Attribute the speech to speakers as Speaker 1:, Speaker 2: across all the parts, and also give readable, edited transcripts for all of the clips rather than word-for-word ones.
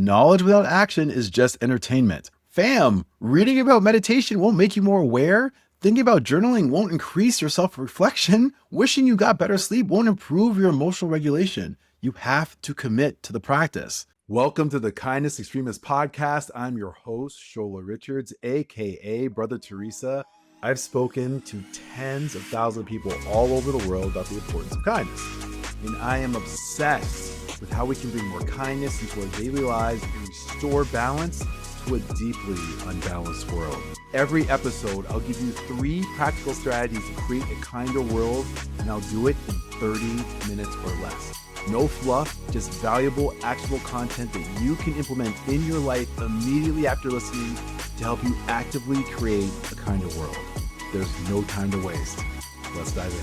Speaker 1: Knowledge without action is just entertainment. Fam, reading about meditation won't make you more aware. Thinking about journaling won't increase your self-reflection. Wishing you got better sleep won't improve your emotional regulation. You have to commit to the practice. Welcome to the Kindness Extremist podcast. I'm your host, Shola Richards, aka Brother Teresa. I've spoken to tens of thousands of people all over the world about the importance of kindness. And I am obsessed with how we can bring more kindness into our daily lives and restore balance to a deeply unbalanced world. Every episode, I'll give you 3 practical strategies to create a kinder world, and I'll do it in 30 minutes or less. No fluff, just valuable, actionable content that you can implement in your life immediately after listening to help you actively create a kinder world. There's no time to waste. Let's dive in.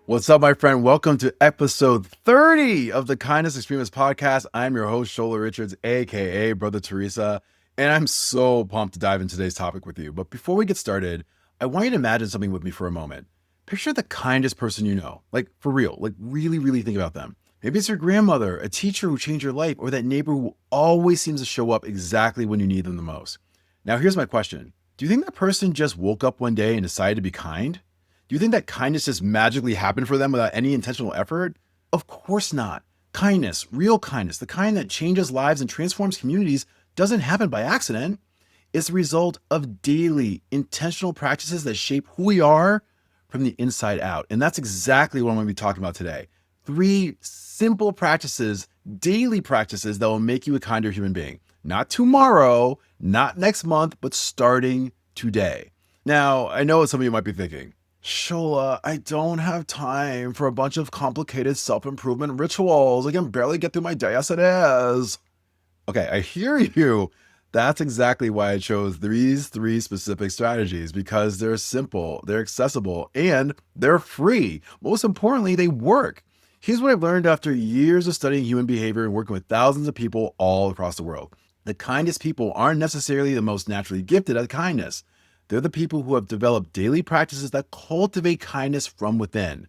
Speaker 1: What's up, my friend? Welcome to episode 30 of the Kindness Extremist podcast. I'm your host, Shola Richards, aka Brother Teresa, and I'm so pumped to dive into today's topic with you. But before we get started, I want you to imagine something with me for a moment. Picture the kindest person you know, like for real, like really think about them. Maybe it's your grandmother, a teacher who changed your life, or that neighbor who always seems to show up exactly when you need them the most. Now, here's my question. Do you think that person just woke up one day and decided to be kind? Do you think that kindness just magically happened for them without any intentional effort? Of course not. Kindness, real kindness, the kind that changes lives and transforms communities, doesn't happen by accident. It's the result of daily, intentional practices that shape who we are from the inside out. And that's exactly what I'm going to be talking about today. 3 simple practices, daily practices that will make you a kinder human being. Not tomorrow, not next month, but starting today. Now, I know what some of you might be thinking. Shola, I don't have time for a bunch of complicated self-improvement rituals. I can barely get through my day as it is. Okay, I hear you. That's exactly why I chose these 3 specific strategies, because they're simple, they're accessible, and they're free. Most importantly, they work. Here's what I've learned after years of studying human behavior and working with thousands of people all across the world. The kindest people aren't necessarily the most naturally gifted at kindness. They're the people who have developed daily practices that cultivate kindness from within.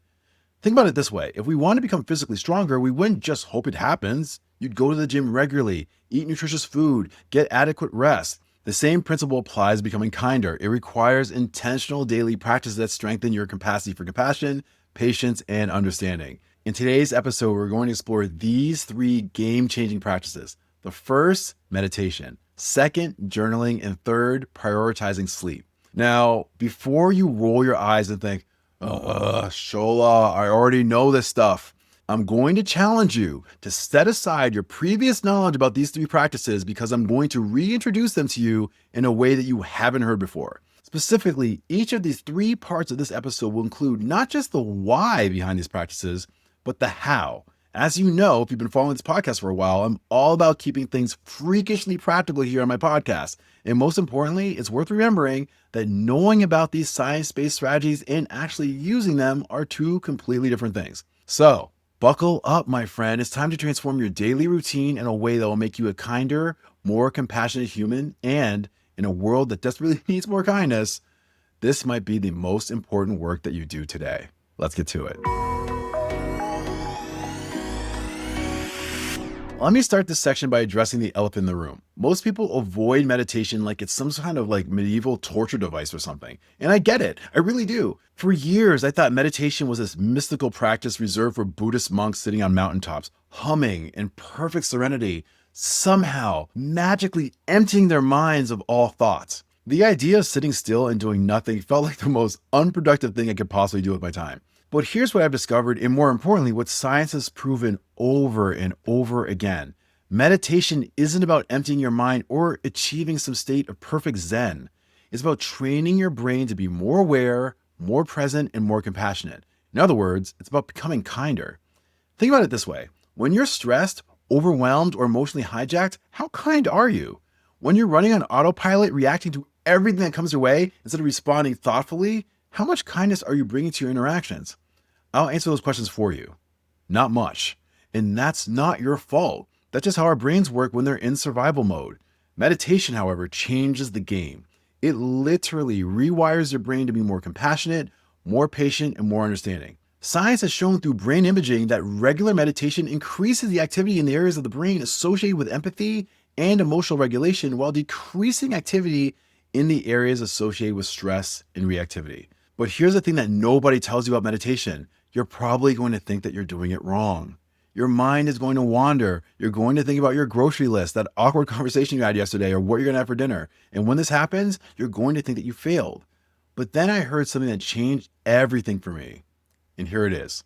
Speaker 1: Think about it this way. If we want to become physically stronger, we wouldn't just hope it happens. You'd go to the gym regularly, eat nutritious food, get adequate rest. The same principle applies to becoming kinder. It requires intentional daily practices that strengthen your capacity for compassion, patience, and understanding. In today's episode, we're going to explore these 3 game-changing practices. The first, meditation. Second, journaling. And third, prioritizing sleep. Now, before you roll your eyes and think, Shola, I already know this stuff, I'm going to challenge you to set aside your previous knowledge about these 3 practices, because I'm going to reintroduce them to you in a way that you haven't heard before. Specifically, each of these 3 parts of this episode will include not just the why behind these practices, but the how. As you know, if you've been following this podcast for a while, I'm all about keeping things freakishly practical here on my podcast. And most importantly, it's worth remembering that knowing about these science-based strategies and actually using them are 2 completely different things. So, buckle up, my friend. It's time to transform your daily routine in a way that will make you a kinder, more compassionate human. And in a world that desperately needs more kindness, this might be the most important work that you do today. Let's get to it. Let me start this section by addressing the elephant in the room. Most people avoid meditation like it's some kind of medieval torture device or something. And I get it. I really do. For years, I thought meditation was this mystical practice reserved for Buddhist monks sitting on mountaintops, humming in perfect serenity, somehow magically emptying their minds of all thoughts. The idea of sitting still and doing nothing felt like the most unproductive thing I could possibly do with my time. But here's what I've discovered, and more importantly, what science has proven over and over again. Meditation isn't about emptying your mind or achieving some state of perfect zen. It's about training your brain to be more aware, more present, and more compassionate. In other words, it's about becoming kinder. Think about it this way. When you're stressed, overwhelmed, or emotionally hijacked, how kind are you? When you're running on autopilot, reacting to everything that comes your way instead of responding thoughtfully, how much kindness are you bringing to your interactions? I'll answer those questions for you. Not much. And that's not your fault. That's just how our brains work when they're in survival mode. Meditation, however, changes the game. It literally rewires your brain to be more compassionate, more patient, and more understanding. Science has shown through brain imaging that regular meditation increases the activity in the areas of the brain associated with empathy and emotional regulation while decreasing activity in the areas associated with stress and reactivity. But here's the thing that nobody tells you about meditation. You're probably going to think that you're doing it wrong. Your mind is going to wander. You're going to think about your grocery list, that awkward conversation you had yesterday, or what you're going to have for dinner. And when this happens, you're going to think that you failed. But then I heard something that changed everything for me. And here it is.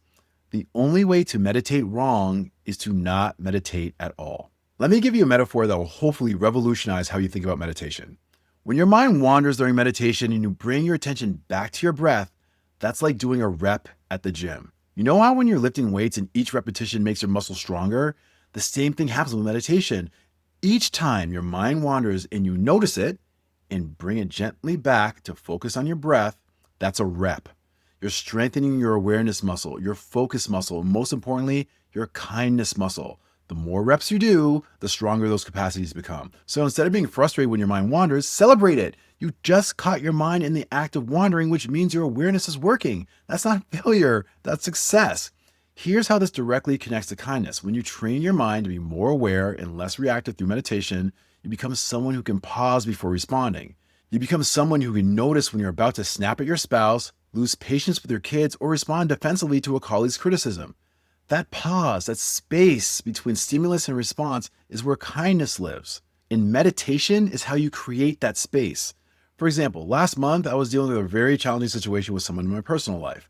Speaker 1: The only way to meditate wrong is to not meditate at all. Let me give you a metaphor that will hopefully revolutionize how you think about meditation. When your mind wanders during meditation and you bring your attention back to your breath, that's like doing a rep at the gym. You know how when you're lifting weights and each repetition makes your muscles stronger? The same thing happens with meditation. Each time your mind wanders and you notice it and bring it gently back to focus on your breath, that's a rep. You're strengthening your awareness muscle, your focus muscle, and most importantly, your kindness muscle. The more reps you do, the stronger those capacities become. So instead of being frustrated when your mind wanders, celebrate it. You just caught your mind in the act of wandering, which means your awareness is working. That's not failure, that's success. Here's how this directly connects to kindness. When you train your mind to be more aware and less reactive through meditation, you become someone who can pause before responding. You become someone who can notice when you're about to snap at your spouse, lose patience with your kids, or respond defensively to a colleague's criticism. That pause, that space between stimulus and response is where kindness lives. And meditation is how you create that space. For example, last month, I was dealing with a very challenging situation with someone in my personal life.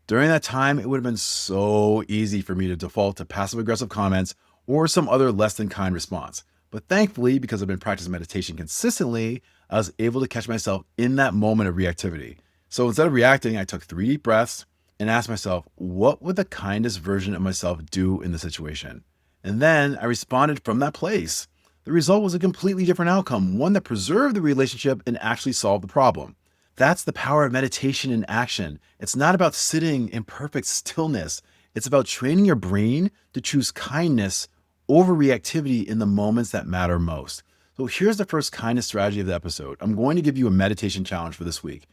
Speaker 1: During that time, it would have been so easy for me to default to passive-aggressive comments or some other less than kind response. But thankfully, because I've been practicing meditation consistently, I was able to catch myself in that moment of reactivity. So instead of reacting, I took 3 deep breaths and asked myself, what would the kindest version of myself do in the situation? And then I responded from that place. The result was a completely different outcome, one that preserved the relationship and actually solved the problem. That's the power of meditation in action. It's not about sitting in perfect stillness. It's about training your brain to choose kindness over reactivity in the moments that matter most. So here's the first kindness strategy of the episode. I'm going to give you a meditation challenge for this week.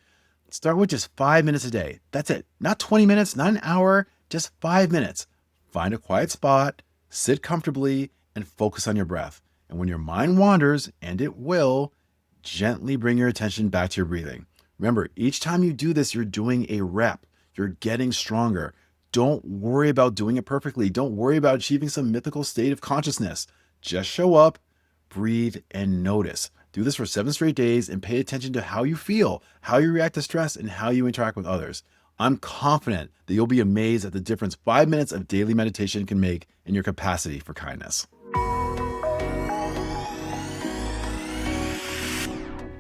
Speaker 1: Start with just 5 minutes a day. That's it. Not 20 minutes, not an hour, just 5 minutes. Find a quiet spot, sit comfortably, and focus on your breath. And when your mind wanders, and it will, gently bring your attention back to your breathing. Remember, each time you do this, you're doing a rep. You're getting stronger. Don't worry about doing it perfectly. Don't worry about achieving some mythical state of consciousness. Just show up, breathe, and notice. Do this for 7 straight days and pay attention to how you feel, how you react to stress, and how you interact with others. I'm confident that you'll be amazed at the difference 5 minutes of daily meditation can make in your capacity for kindness.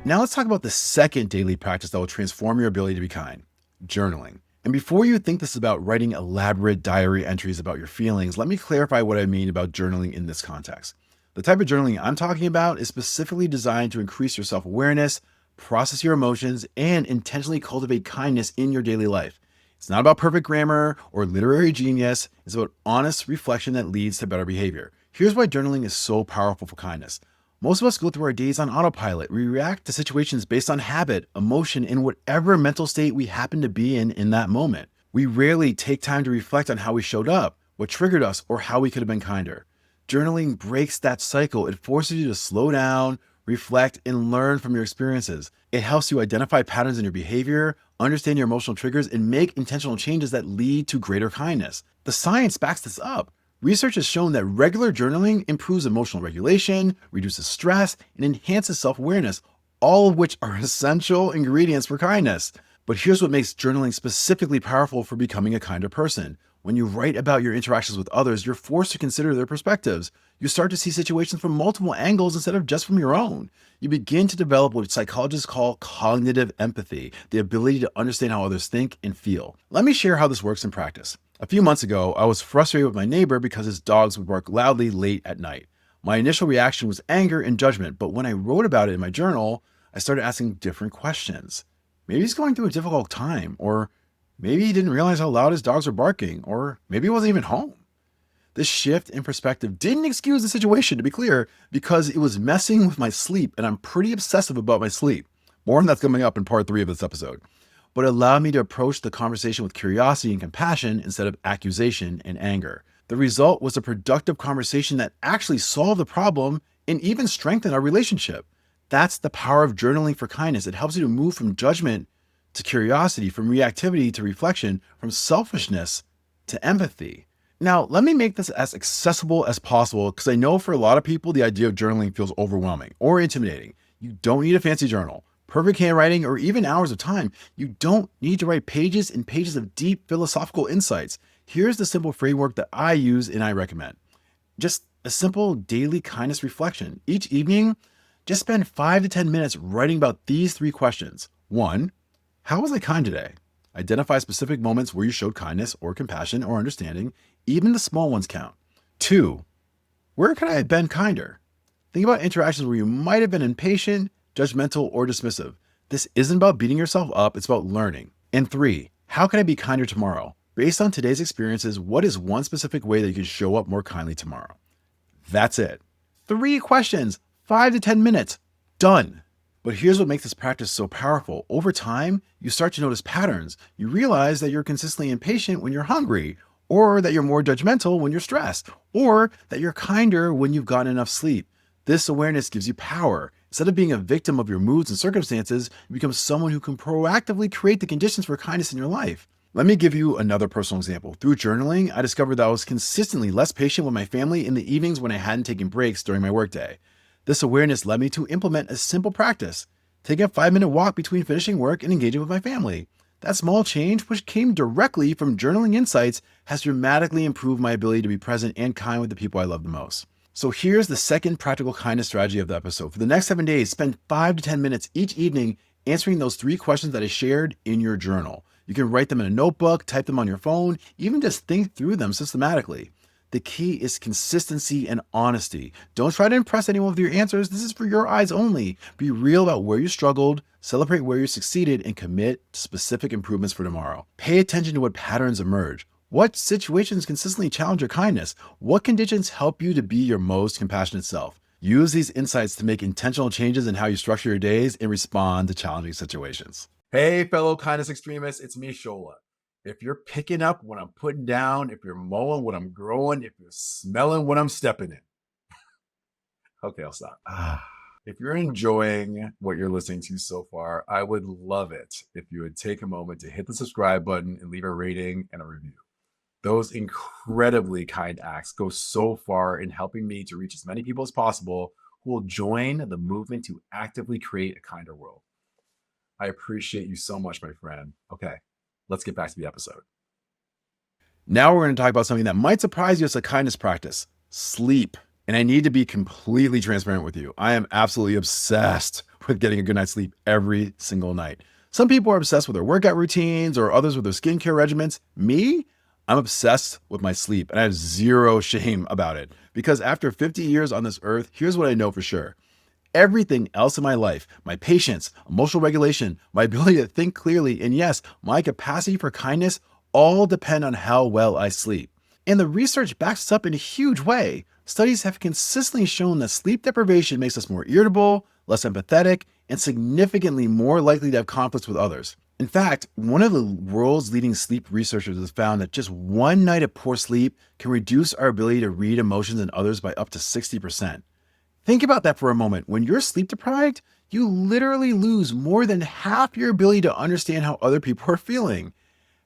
Speaker 1: Now let's talk about the second daily practice that will transform your ability to be kind, journaling. And before you think this is about writing elaborate diary entries about your feelings, let me clarify what I mean about journaling in this context. The type of journaling I'm talking about is specifically designed to increase your self-awareness, process your emotions, and intentionally cultivate kindness in your daily life. It's not about perfect grammar or literary genius. It's about honest reflection that leads to better behavior. Here's why journaling is so powerful for kindness. Most of us go through our days on autopilot. We react to situations based on habit, emotion, and whatever mental state we happen to be in that moment. We rarely take time to reflect on how we showed up, what triggered us, or how we could have been kinder. Journaling breaks that cycle. It forces you to slow down, reflect, and learn from your experiences. It helps you identify patterns in your behavior, understand your emotional triggers, and make intentional changes that lead to greater kindness. The science backs this up. Research has shown that regular journaling improves emotional regulation, reduces stress, and enhances self-awareness, all of which are essential ingredients for kindness. But here's what makes journaling specifically powerful for becoming a kinder person. When you write about your interactions with others, you're forced to consider their perspectives. You start to see situations from multiple angles instead of just from your own. You begin to develop what psychologists call cognitive empathy, the ability to understand how others think and feel. Let me share how this works in practice. A few months ago, I was frustrated with my neighbor because his dogs would bark loudly late at night. My initial reaction was anger and judgment, but when I wrote about it in my journal, I started asking different questions. Maybe he's going through a difficult time, or maybe he didn't realize how loud his dogs were barking, or maybe he wasn't even home. This shift in perspective didn't excuse the situation, to be clear, because it was messing with my sleep, and I'm pretty obsessive about my sleep. More on that's coming up in part 3 of this episode. but it allowed me to approach the conversation with curiosity and compassion instead of accusation and anger. The result was a productive conversation that actually solved the problem and even strengthened our relationship. That's the power of journaling for kindness. It helps you to move from judgment to curiosity, from reactivity to reflection, from selfishness to empathy. Now, let me make this as accessible as possible because I know for a lot of people, the idea of journaling feels overwhelming or intimidating. You don't need a fancy journal, perfect handwriting, or even hours of time. You don't need to write pages and pages of deep philosophical insights. Here's the simple framework that I use and I recommend. Just a simple daily kindness reflection. Each evening, just spend 5 to 10 minutes writing about these 3 questions. 1, how was I kind today? Identify specific moments where you showed kindness or compassion or understanding. Even the small ones count. 2, where could I have been kinder? Think about interactions where you might have been impatient, judgmental, or dismissive. This isn't about beating yourself up, it's about learning. And 3, how can I be kinder tomorrow? Based on today's experiences, what is one specific way that you can show up more kindly tomorrow? That's it. 3 questions, 5 to 10 minutes, done. But here's what makes this practice so powerful. Over time, you start to notice patterns. You realize that you're consistently impatient when you're hungry, or that you're more judgmental when you're stressed, or that you're kinder when you've gotten enough sleep. This awareness gives you power. Instead of being a victim of your moods and circumstances, you become someone who can proactively create the conditions for kindness in your life. Let me give you another personal example. Through journaling, I discovered that I was consistently less patient with my family in the evenings when I hadn't taken breaks during my workday. This awareness led me to implement a simple practice, taking a 5-minute walk between finishing work and engaging with my family. That small change, which came directly from journaling insights, has dramatically improved my ability to be present and kind with the people I love the most. So here's the second practical kindness strategy of the episode. For the next 7 days, spend 5 to 10 minutes each evening answering those 3 questions that I shared in your journal. You can write them in a notebook, type them on your phone, even just think through them systematically. The key is consistency and honesty. Don't try to impress anyone with your answers. This is for your eyes only. Be real about where you struggled, celebrate where you succeeded, and commit to specific improvements for tomorrow. Pay attention to what patterns emerge. What situations consistently challenge your kindness? What conditions help you to be your most compassionate self? Use these insights to make intentional changes in how you structure your days and respond to challenging situations. Hey, fellow kindness extremists, it's me, Shola. If you're picking up what I'm putting down, if you're mowing what I'm growing, if you're smelling what I'm stepping in. Okay, I'll stop. If you're enjoying what you're listening to so far, I would love it if you would take a moment to hit the subscribe button and leave a rating and a review. Those incredibly kind acts go so far in helping me to reach as many people as possible who will join the movement to actively create a kinder world. I appreciate you so much, my friend. Okay, let's get back to the episode. Now we're going to talk about something that might surprise you as a kindness practice: sleep. And I need to be completely transparent with you. I am absolutely obsessed with getting a good night's sleep every single night. Some people are obsessed with their workout routines or others with their skincare regimens. Me, I'm obsessed with my sleep, and I have zero shame about it. Because after 50 years on this earth, here's what I know for sure. Everything else in my life, my patience, emotional regulation, my ability to think clearly, and yes, my capacity for kindness, all depend on how well I sleep. And the research backs this up in a huge way. Studies have consistently shown that sleep deprivation makes us more irritable, less empathetic, and significantly more likely to have conflicts with others. In fact, one of the world's leading sleep researchers has found that just one night of poor sleep can reduce our ability to read emotions in others by up to 60%. Think about that for a moment. When you're sleep deprived, you literally lose more than half your ability to understand how other people are feeling.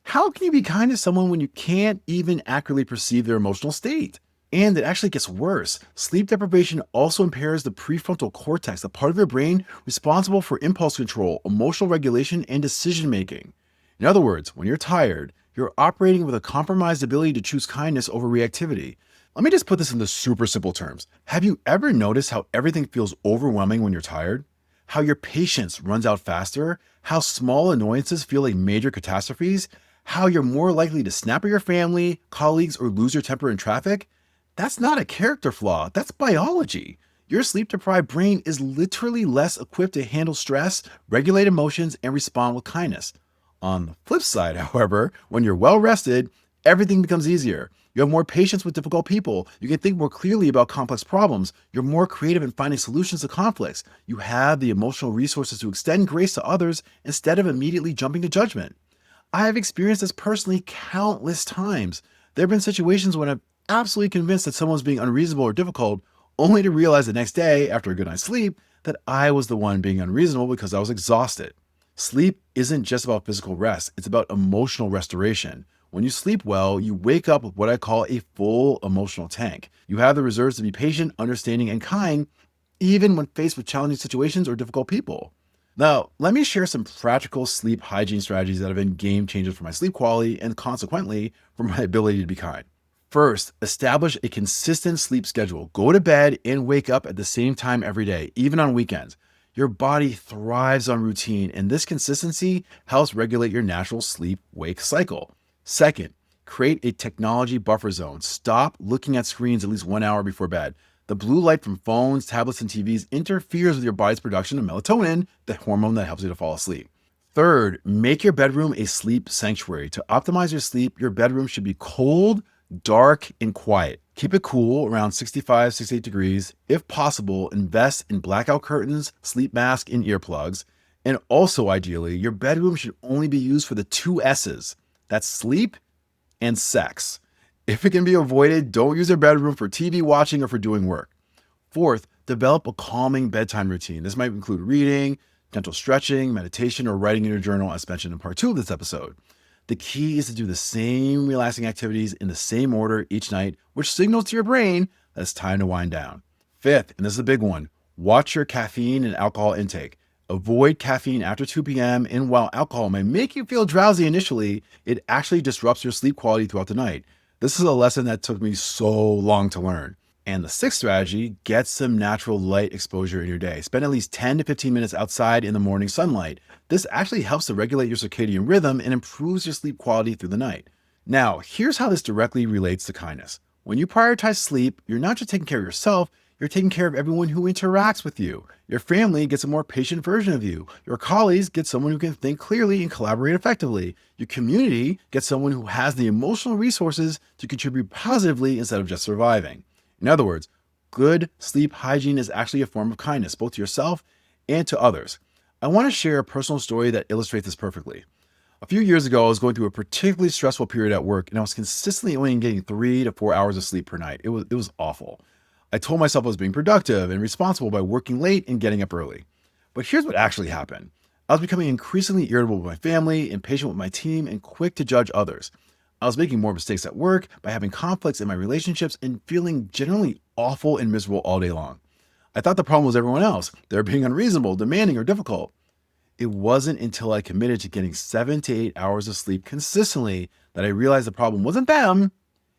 Speaker 1: How can you be kind to someone when you can't even accurately perceive their emotional state? And it actually gets worse. Sleep deprivation also impairs the prefrontal cortex, the part of your brain responsible for impulse control, emotional regulation, and decision making. In other words, when you're tired, you're operating with a compromised ability to choose kindness over reactivity. Let me just put this into super simple terms. Have you ever noticed how everything feels overwhelming when you're tired? How your patience runs out faster? How small annoyances feel like major catastrophes? How you're more likely to snap at your family, colleagues, or lose your temper in traffic? That's not a character flaw, that's biology. Your sleep-deprived brain is literally less equipped to handle stress, regulate emotions, and respond with kindness. On the flip side, however, when you're well rested, everything becomes easier. You have more patience with difficult people. You can think more clearly about complex problems. You're more creative in finding solutions to conflicts. You have the emotional resources to extend grace to others instead of immediately jumping to judgment. I have experienced this personally countless times. There have been situations when I'm absolutely convinced that someone's being unreasonable or difficult, only to realize the next day, after a good night's sleep, that I was the one being unreasonable because I was exhausted. Sleep isn't just about physical rest, it's about emotional restoration. When you sleep well, you wake up with what I call a full emotional tank. You have the reserves to be patient, understanding, and kind, even when faced with challenging situations or difficult people. Now, let me share some practical sleep hygiene strategies that have been game changers for my sleep quality and consequently for my ability to be kind. First, establish a consistent sleep schedule. Go to bed and wake up at the same time every day, even on weekends. Your body thrives on routine, and this consistency helps regulate your natural sleep-wake cycle. Second, create a technology buffer zone. Stop looking at screens at least 1 hour before bed. The blue light from phones, tablets, and TVs interferes with your body's production of melatonin, the hormone that helps you to fall asleep. Third, make your bedroom a sleep sanctuary. To optimize your sleep, your bedroom should be cold, dark, and quiet. Keep it cool around 65, 68 degrees. If possible, invest in blackout curtains, sleep mask, and earplugs. And also, ideally, your bedroom should only be used for the two S's. That's sleep and sex. If it can be avoided, don't use your bedroom for TV watching or for doing work. Fourth, develop a calming bedtime routine. This might include reading, gentle stretching, meditation, or writing in your journal, as mentioned in part 2 of this episode. The key is to do the same relaxing activities in the same order each night, which signals to your brain that it's time to wind down. Fifth, and this is a big one, watch your caffeine and alcohol intake. Avoid caffeine after 2 p.m. And while alcohol may make you feel drowsy initially, it actually disrupts your sleep quality throughout the night. This is a lesson that took me so long to learn. And the sixth strategy, get some natural light exposure in your day. Spend at least 10 to 15 minutes outside in the morning sunlight. This actually helps to regulate your circadian rhythm and improves your sleep quality through the night. Now, here's how this directly relates to kindness. When you prioritize sleep, you're not just taking care of yourself, you're taking care of everyone who interacts with you. Your family gets a more patient version of you. Your colleagues get someone who can think clearly and collaborate effectively. Your community gets someone who has the emotional resources to contribute positively instead of just surviving. In other words, good sleep hygiene is actually a form of kindness, both to yourself and to others. I want to share a personal story that illustrates this perfectly. A few years ago, I was going through a particularly stressful period at work, and I was consistently only getting 3 to 4 hours of sleep per night. It was awful. I told myself I was being productive and responsible by working late and getting up early. But here's what actually happened. I was becoming increasingly irritable with my family, impatient with my team, and quick to judge others. I was making more mistakes at work by having conflicts in my relationships and feeling generally awful and miserable all day long. I thought the problem was everyone else. They were being unreasonable, demanding, or difficult. It wasn't until I committed to getting 7 to 8 hours of sleep consistently that I realized the problem wasn't them,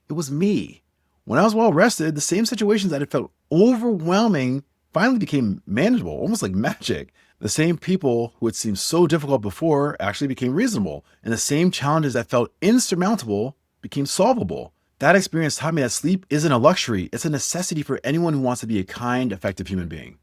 Speaker 1: it was me. When I was well rested, the same situations that had felt overwhelming finally became manageable, almost like magic. The same people who had seemed so difficult before actually became reasonable, and the same challenges that felt insurmountable became solvable. That experience taught me that sleep isn't a luxury, it's a necessity for anyone who wants to be a kind, effective human being.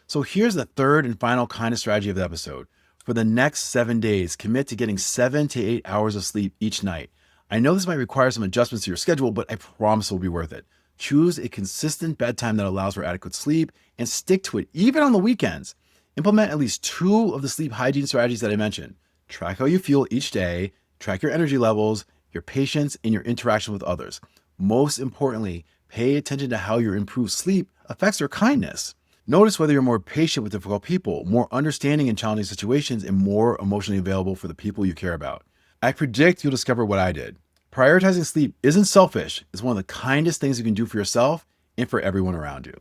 Speaker 1: So here's the third and final kindness strategy of the episode. For the next 7 days, commit to getting 7 to 8 hours of sleep each night. I know this might require some adjustments to your schedule, but I promise it will be worth it. Choose a consistent bedtime that allows for adequate sleep and stick to it, even on the weekends. Implement at least 2 of the sleep hygiene strategies that I mentioned. Track how you feel each day, track your energy levels, your patience, and your interaction with others. Most importantly, pay attention to how your improved sleep affects your kindness. Notice whether you're more patient with difficult people, more understanding in challenging situations, and more emotionally available for the people you care about. I predict you'll discover what I did. Prioritizing sleep isn't selfish. It's one of the kindest things you can do for yourself and for everyone around you.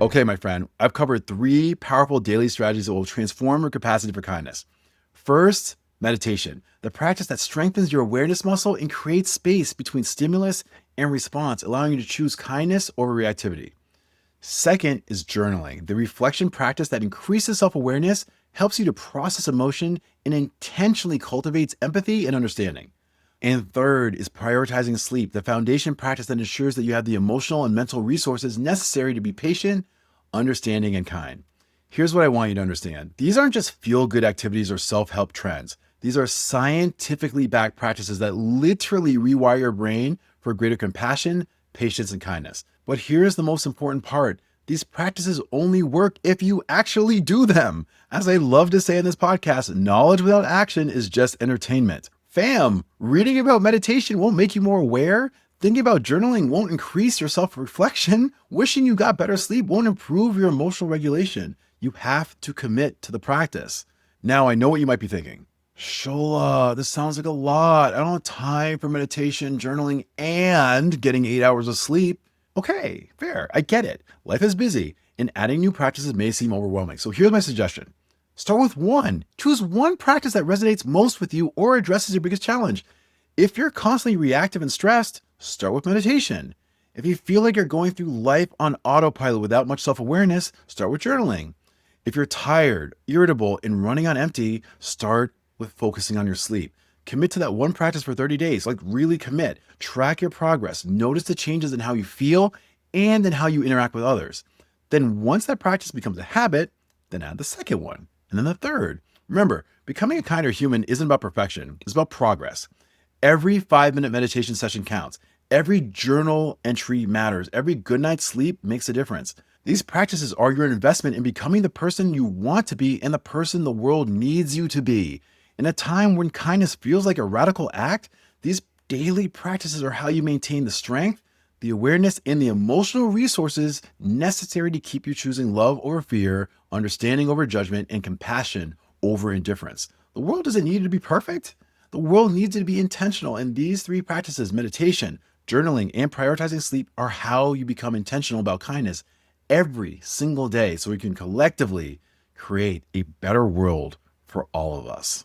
Speaker 1: Okay, my friend, I've covered 3 powerful daily strategies that will transform your capacity for kindness. First, meditation, the practice that strengthens your awareness muscle and creates space between stimulus and response, allowing you to choose kindness over reactivity. Second is journaling, the reflection practice that increases self-awareness, helps you to process emotion, and intentionally cultivates empathy and understanding. And third is prioritizing sleep, the foundation practice that ensures that you have the emotional and mental resources necessary to be patient, understanding, and kind. Here's what I want you to understand. These aren't just feel-good activities or self-help trends. These are scientifically backed practices that literally rewire your brain for greater compassion, patience, and kindness. But here's the most important part. These practices only work if you actually do them. As I love to say in this podcast, knowledge without action is just entertainment. Fam, reading about meditation won't make you more aware. Thinking about journaling won't increase your self-reflection. Wishing you got better sleep won't improve your emotional regulation. You have to commit to the practice. Now, I know what you might be thinking. Shola, this sounds like a lot. I don't have time for meditation, journaling, and getting 8 hours of sleep. Okay, fair. I get it. Life is busy, and adding new practices may seem overwhelming. So here's my suggestion. Start with one. Choose one practice that resonates most with you or addresses your biggest challenge. If you're constantly reactive and stressed, start with meditation. If you feel like you're going through life on autopilot without much self-awareness, start with journaling. If you're tired, irritable, and running on empty, start with focusing on your sleep. Commit to that one practice for 30 days, like really commit. Track your progress. Notice the changes in how you feel and in how you interact with others. Then once that practice becomes a habit, then add the second one, and then the third. Remember, becoming a kinder human isn't about perfection, it's about progress. Every 5-minute meditation session counts. Every journal entry matters. Every good night's sleep makes a difference. These practices are your investment in becoming the person you want to be and the person the world needs you to be. In a time when kindness feels like a radical act, these daily practices are how you maintain the strength, the awareness, and the emotional resources necessary to keep you choosing love over fear, understanding over judgment, and compassion over indifference. The world doesn't need you to be perfect. The world needs you to be intentional, and these 3 practices, meditation, journaling, and prioritizing sleep, are how you become intentional about kindness every single day so we can collectively create a better world for all of us.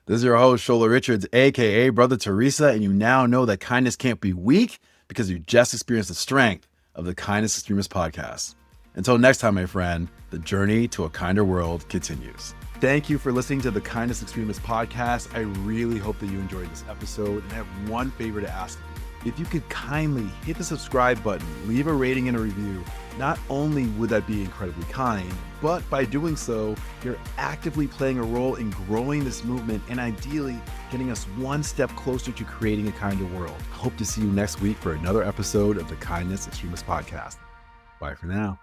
Speaker 1: This is your host, Shola Richards, aka Brother Teresa, and you now know that kindness can't be weak because you just experienced the strength of the Kindness Extremist podcast. Until next time, my friend, the journey to a kinder world continues. Thank you for listening to the Kindness Extremist podcast. I really hope that you enjoyed this episode, and I have one favor to ask of you. If you could kindly hit the subscribe button, leave a rating and a review, not only would that be incredibly kind, but by doing so, you're actively playing a role in growing this movement and ideally getting us one step closer to creating a kinder world. I hope to see you next week for another episode of the Kindness Extremist podcast. Bye for now.